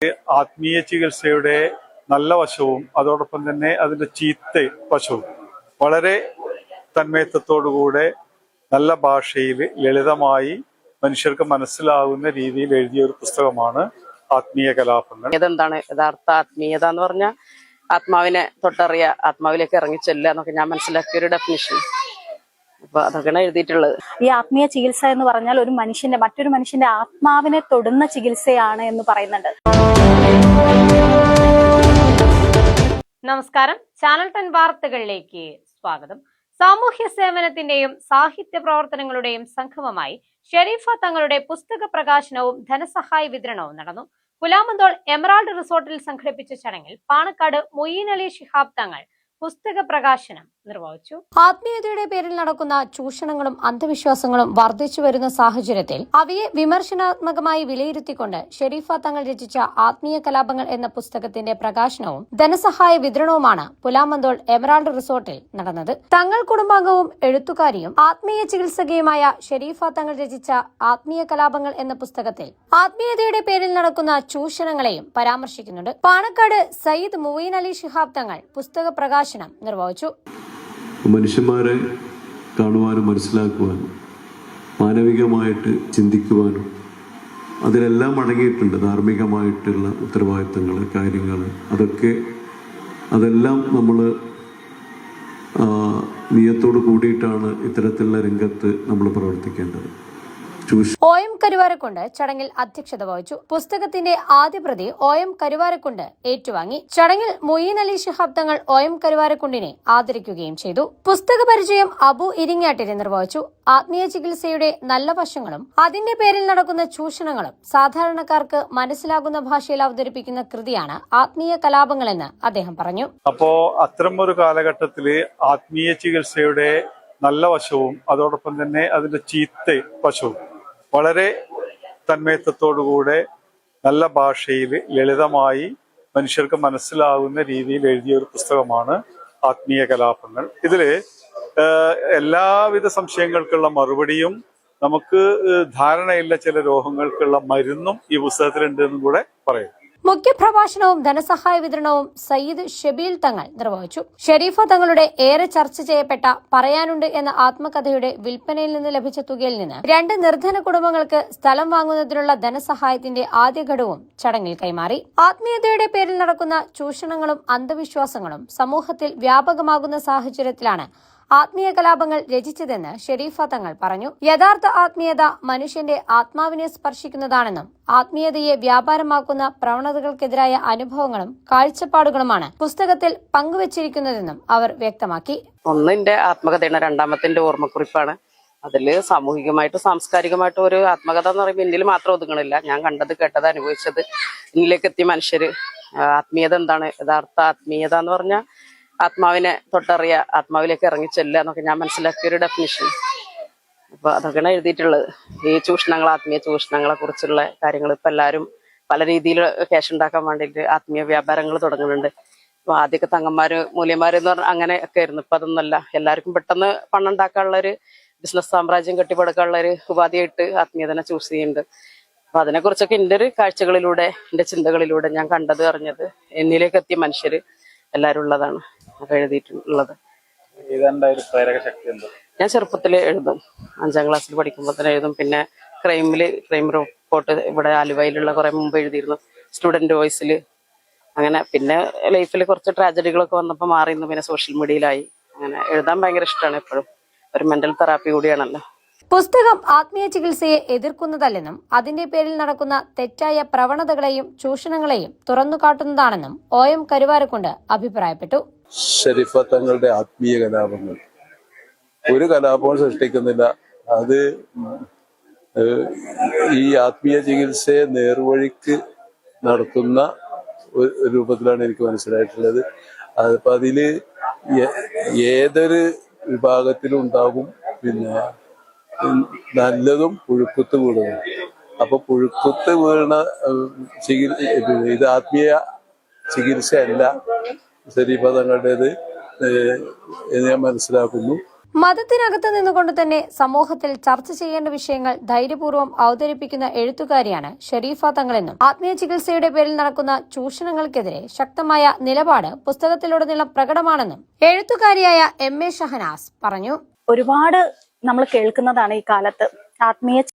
ആത്മീയ ചികിത്സയുടെ നല്ല വശവും അതോടൊപ്പം തന്നെ അതിന്റെ ചീത്ത വശവും വളരെ തന്മയത്വത്തോടുകൂടെ നല്ല ഭാഷയിൽ ലളിതമായി മനുഷ്യർക്ക് മനസ്സിലാകുന്ന രീതിയിൽ എഴുതിയ ഒരു പുസ്തകമാണ് ആത്മീയ കലാപങ്ങൾ. ഇതെന്താണ് യഥാർത്ഥ ആത്മീയത എന്ന് പറഞ്ഞാൽ ആത്മാവിനെ തൊട്ടറിയ, ആത്മാവിലേക്ക് ഇറങ്ങിച്ചെല്ലുക എന്നൊക്കെ ഞാൻ മനസ്സിലാക്കിയ ഒരു ഡെഫിനിഷൻ. അപ്പൊ അതൊക്കെയാണ് എഴുതിയിട്ടുള്ളത്. ഈ ആത്മീയ ചികിത്സ എന്ന് പറഞ്ഞാൽ ഒരു മനുഷ്യന്റെ മറ്റൊരു മനുഷ്യന്റെ ആത്മാവിനെ തൊടുന്ന ചികിത്സയാണ് എന്ന് പറയുന്നുണ്ട്. നമസ്കാരം, ചാനൽ 10 വാർത്തകളിലേക്ക് സ്വാഗതം. സാമൂഹ്യ സേവനത്തിന്റെയും സാഹിത്യ പ്രവർത്തനങ്ങളുടെയും സംഗമമായി ഷെരീഫ തങ്ങളുടെ പുസ്തക പ്രകാശനവും ധനസഹായ വിതരണവും നടന്നു. പുലാമന്തോൾ എമറാൾഡ് റിസോർട്ടിൽ സംഘടിപ്പിച്ച ചടങ്ങിൽ പാണക്കാട് മൊയ്യീൻ അലി ശിഹാബ് തങ്ങൾ പുസ്തക പ്രകാശനം നിർവഹിച്ചു. ആത്മീയതയുടെ പേരിൽ നടക്കുന്ന ചൂഷണങ്ങളും അന്ധവിശ്വാസങ്ങളും വർദ്ധിച്ചു വരുന്ന സാഹചര്യത്തിൽ അവയെ വിമർശനാത്മകമായി വിലയിരുത്തിക്കൊണ്ട് ഷെരീഫ തങ്ങൾ രചിച്ച ആത്മീയ കലാപങ്ങൾ എന്ന പുസ്തകത്തിന്റെ പ്രകാശനവും ധനസഹായ വിതരണവുമാണ് പുലാമന്തോൾ എമറാൾഡ് റിസോർട്ടിൽ നടന്നത്. തങ്ങൾ കുടുംബാംഗവും എഴുത്തുകാരിയും ആത്മീയ ചികിത്സകയുമായ ഷെരീഫ തങ്ങൾ രചിച്ച ആത്മീയ കലാപങ്ങൾ എന്ന പുസ്തകത്തിൽ ആത്മീയതയുടെ പേരിൽ നടക്കുന്ന ചൂഷണങ്ങളെയും പരാമർശിക്കുന്നുണ്ട്. പാണക്കാട് സയ്യിദ് മൊയ്യീൻ അലി ശിഹാബ് തങ്ങൾ പുസ്തക പ്രകാശനം നിർവഹിച്ചു. മനുഷ്യന്മാരെ കാണുവാനും മനസ്സിലാക്കുവാനും മാനവികമായിട്ട് ചിന്തിക്കുവാനും അതിലെല്ലാം അടങ്ങിയിട്ടുണ്ട്. ധാർമ്മികമായിട്ടുള്ള ഉത്തരവാദിത്തങ്ങൾ, കാര്യങ്ങൾ, അതെല്ലാം നമ്മൾ നിയത്തോട് കൂടിയിട്ടാണ് ഇത്തരത്തിലുള്ള രംഗത്ത് നമ്മൾ പ്രവർത്തിക്കേണ്ടത്. OM കരുവാരക്കുണ്ട് ചടങ്ങിൽ അധ്യക്ഷത വഹിച്ചു. പുസ്തകത്തിന്റെ ആദ്യ പ്രതി OM കരുവാരക്കുണ്ട് ഏറ്റുവാങ്ങി. ചടങ്ങിൽ മൊയ്യീൻ അലി ശിഹാബ് തങ്ങൾ OM കരുവാരക്കുണ്ടിനെ ആദരിക്കുകയും ചെയ്തു. പുസ്തക പരിചയം അബു ഇരിങ്ങാട്ടിരി നിർവഹിച്ചു. ആത്മീയ ചികിത്സയുടെ നല്ല വശങ്ങളും അതിന്റെ പേരിൽ നടക്കുന്ന ചൂഷണങ്ങളും സാധാരണക്കാർക്ക് മനസ്സിലാകുന്ന ഭാഷയിൽ അവതരിപ്പിക്കുന്ന കൃതിയാണ് ആത്മീയ കലാപങ്ങളെന്ന് അദ്ദേഹം പറഞ്ഞു. അപ്പോ അത്തരമൊരു കാലഘട്ടത്തില് ആത്മീയ ചികിത്സയുടെ നല്ല വശവും അതോടൊപ്പം തന്നെ അതിന്റെ ചീത്ത വശവും വളരെ തന്മയത്വത്തോടുകൂടെ നല്ല ഭാഷയിൽ ലളിതമായി മനുഷ്യർക്ക് മനസ്സിലാകുന്ന രീതിയിൽ എഴുതിയ ഒരു പുസ്തകമാണ് ആത്മീയ കലാപങ്ങൾ. ഇതില് എല്ലാവിധ സംശയങ്ങൾക്കുള്ള മറുപടിയും നമുക്ക് ധാരണയില്ല ചില രോഗങ്ങൾക്കുള്ള മരുന്നും ഈ പുസ്തകത്തിലുണ്ട് എന്നും കൂടെ പറയും. മുഖ്യപ്രഭാഷണവും ധനസഹായ വിതരണവും സയ്യിദ് ഷബീൽ തങ്ങൾ നിർവഹിച്ചു. ഷെരീഫ തങ്ങളുടെ ഏറെ ചർച്ച ചെയ്യപ്പെട്ട പറയാനുണ്ട് എന്ന ആത്മകഥയുടെ വിൽപ്പനയിൽ നിന്ന് ലഭിച്ച തുകയിൽ നിന്ന് 2 നിർധന കുടുംബങ്ങൾക്ക് സ്ഥലം വാങ്ങുന്നതിനുള്ള ധനസഹായത്തിന്റെ ആദ്യ ഘടകവും ചടങ്ങിൽ കൈമാറി. ആത്മീയതയുടെ പേരിൽ നടക്കുന്ന ചൂഷണങ്ങളും അന്ധവിശ്വാസങ്ങളും സമൂഹത്തിൽ വ്യാപകമാകുന്ന സാഹചര്യത്തിലാണ് ആത്മീയ കലാപങ്ങൾ രചിച്ചതെന്ന് ഷെരീഫ തങ്ങൾ പറഞ്ഞു. യഥാർത്ഥ ആത്മീയത മനുഷ്യന്റെ ആത്മാവിനെ സ്പർശിക്കുന്നതാണെന്നും ആത്മീയതയെ വ്യാപാരമാക്കുന്ന പ്രവണതകൾക്കെതിരായ അനുഭവങ്ങളും കാഴ്ചപ്പാടുകളുമാണ് പുസ്തകത്തിൽ പങ്കുവച്ചിരിക്കുന്നതെന്നും അവർ വ്യക്തമാക്കി. ഒന്നിന്റെ ആത്മകഥയാണ്, രണ്ടാമത്തിന്റെ ഓർമ്മക്കുറിപ്പാണ്. അതില് സാമൂഹികമായിട്ടും സാംസ്കാരികമായിട്ടും ഒരു ആത്മകഥ എന്ന് പറയുമ്പോൾ എന്നിൽ മാത്രം ഒതുങ്ങണില്ല. ഞാൻ കണ്ടത്, കേട്ടത്, അനുഭവിച്ചത്, എന്നിലേക്ക് എത്തിയ മനുഷ്യര്. ആത്മീയത എന്താണ്, യഥാർത്ഥ ആത്മീയത എന്ന് പറഞ്ഞാൽ ആത്മാവിനെ തൊട്ടറിയ, ആത്മാവിലേക്ക് ഇറങ്ങിച്ചെല്ലുക എന്നൊക്കെ ഞാൻ മനസ്സിലാക്കിയ ഒരു ഡെഫിനിഷൻ. അപ്പൊ അതൊക്കെയാണ് എഴുതിയിട്ടുള്ളത്. ഈ ചൂഷണങ്ങൾ, ആത്മീയ ചൂഷണങ്ങളെ കുറിച്ചുള്ള കാര്യങ്ങൾ ഇപ്പൊ എല്ലാവരും പല രീതിയിൽ ക്യാഷ് ഉണ്ടാക്കാൻ വേണ്ടിയിട്ട് ആത്മീയ വ്യാപാരങ്ങൾ തുടങ്ങുന്നുണ്ട്. അപ്പൊ ആദ്യമൊക്കെ തങ്ങന്മാര്, മൂല്യന്മാരെന്ന് പറഞ്ഞാൽ അങ്ങനെയൊക്കെ ആയിരുന്നു. ഇപ്പൊ അതൊന്നല്ല. എല്ലാവർക്കും പെട്ടെന്ന് പണം ഉണ്ടാക്കാനുള്ള ഒരു ബിസിനസ് സാമ്രാജ്യം കെട്ടിപ്പടുക്കാനുള്ള ഒരു ഉപാധിയായിട്ട് ആത്മീയതനെ ചൂസ് ചെയ്യുന്നുണ്ട്. അപ്പൊ അതിനെക്കുറിച്ചൊക്കെ എൻ്റെ ഒരു കാഴ്ചകളിലൂടെ, എൻ്റെ ചിന്തകളിലൂടെ ഞാൻ കണ്ടത്, അറിഞ്ഞത്, എന്നിലേക്ക് എത്തിയ മനുഷ്യര് എല്ലാരും ഉള്ളതാണ് എഴുതിയിട്ടുള്ളത്. ഞാൻ ചെറുപ്പത്തിൽ എഴുതും. 5ാം ക്ലാസ്സിൽ പഠിക്കുമ്പോൾ തന്നെ എഴുതും. പിന്നെ ക്രൈം റിപ്പോർട്ട് ഇവിടെ ആലുവയിലുള്ള കുറെ മുമ്പ് എഴുതിയിരുന്നു, സ്റ്റുഡന്റ് വോയിസിൽ. അങ്ങനെ പിന്നെ ലൈഫിൽ കുറച്ച് ട്രാജഡികളൊക്കെ വന്നപ്പോൾ മാറിയിരുന്നു. പിന്നെ സോഷ്യൽ മീഡിയയിലായി. അങ്ങനെ എഴുതാൻ ഭയങ്കര ഇഷ്ടമാണ്. എപ്പോഴും ഒരു മെന്റൽ തെറാപ്പി കൂടിയാണല്ലോ. പുസ്തകം ആത്മീയ ചികിത്സയെ എതിർക്കുന്നതല്ലെന്നും അതിന്റെ പേരിൽ നടക്കുന്ന തെറ്റായ പ്രവണതകളെയും ചൂഷണങ്ങളെയും തുറന്നുകാട്ടുന്നതാണെന്നും OM കരുവാരക്കുണ്ട് അഭിപ്രായപ്പെട്ടു. ഷെരീഫ തങ്ങളുടെ ആത്മീയ കലാപങ്ങൾ ഒരു കലാപവും സൃഷ്ടിക്കുന്നില്ല. അത് ഈ ആത്മീയ ചികിത്സയെ നേർവഴിക്ക് നടത്തുന്ന ഒരു രൂപത്തിലാണ് എനിക്ക് മനസ്സിലായിട്ടുള്ളത്. അപ്പൊ അതില് ഏതൊരു വിഭാഗത്തിലും ഉണ്ടാകും പിന്നെ നല്ലതും പുഴുക്കുത്ത് വീഴുന്നു. അപ്പൊ പുഴുക്കുത്ത് വീണ ഇത് ആത്മീയ ചികിത്സയല്ല ഷെരീഫ തങ്ങളുടേത് എന്ന് ഞാൻ മനസ്സിലാക്കുന്നു. മതത്തിനകത്ത് നിന്നുകൊണ്ട് തന്നെ സമൂഹത്തിൽ ചർച്ച ചെയ്യേണ്ട വിഷയങ്ങൾ ധൈര്യപൂർവ്വം അവതരിപ്പിക്കുന്ന എഴുത്തുകാരിയാണ് ഷെരീഫ തങ്ങളെന്നും ആത്മീയ ചികിത്സയുടെ പേരിൽ നടക്കുന്ന ചൂഷണങ്ങൾക്കെതിരെ ശക്തമായ നിലപാട് പുസ്തകത്തിലുടനീളം പ്രകടമാണെന്നും എഴുത്തുകാരിയായ എം എ ഷഹനാസ് പറഞ്ഞു. ഒരുപാട് നമ്മൾ കേൾക്കുന്നതാണ് ഈ കാലത്ത് ആത്മീയ